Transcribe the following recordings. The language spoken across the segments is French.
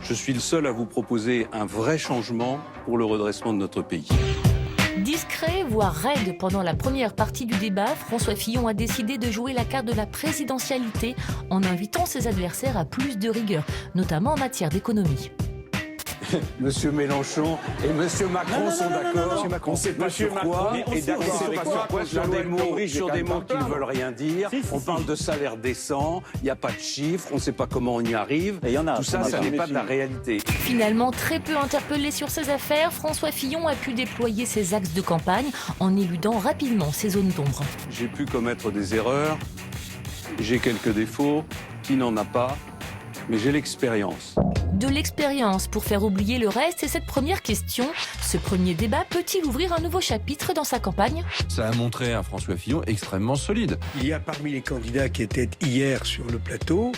Je suis le seul à vous proposer un vrai changement pour le redressement de notre pays. Discret, voire raide, pendant la première partie du débat, François Fillon a décidé de jouer la carte de la présidentialité en invitant ses adversaires à plus de rigueur, notamment en matière d'économie. Monsieur Mélenchon et Monsieur Macron sont d'accord. On ne sait pas sur quoi. Et d'accord avec quoi sur des mots qui ne veulent rien dire. On parle de salaire décent. Il n'y a pas de chiffres. On ne sait pas comment on y arrive. Tout ça, ça n'est pas de la réalité. Finalement, très peu interpellé sur ses affaires, François Fillon a pu déployer ses axes de campagne en éludant rapidement ses zones d'ombre. J'ai pu commettre des erreurs. J'ai quelques défauts. Qui n'en a pas? Mais j'ai l'expérience. De l'expérience pour faire oublier le reste, et cette première question, ce premier débat peut-il ouvrir un nouveau chapitre dans sa campagne? Ça a montré un François Fillon extrêmement solide. Il y a parmi les candidats qui étaient hier sur le plateau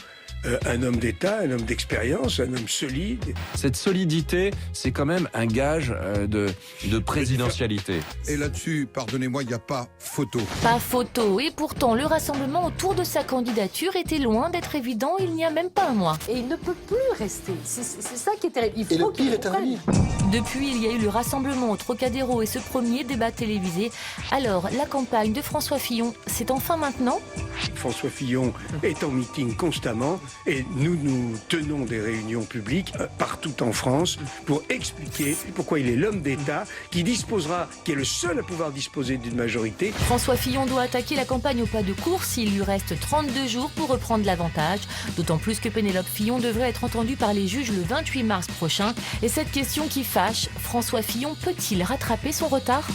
un homme d'État, un homme d'expérience, un homme solide. Cette solidité, c'est quand même un gage de présidentialité. Et là-dessus, pardonnez-moi, il n'y a pas photo. Pas photo, et pourtant le rassemblement autour de sa candidature était loin d'être évident il n'y a même pas un mois. Et il ne peut plus rester, c'est ça qui est terrible. Il faut et le pire est arrivé. Depuis, il y a eu le rassemblement au Trocadéro et ce premier débat télévisé. Alors, la campagne de François Fillon, c'est enfin maintenant? François Fillon est en meeting constamment et nous tenons des réunions publiques partout en France pour expliquer pourquoi il est l'homme d'État qui est le seul à pouvoir disposer d'une majorité. François Fillon doit attaquer la campagne au pas de course. Il lui reste 32 jours pour reprendre l'avantage. D'autant plus que Pénélope Fillon devrait être entendue par les juges le 28 mars prochain. Et cette question qui fâche, François Fillon peut-il rattraper son retard ?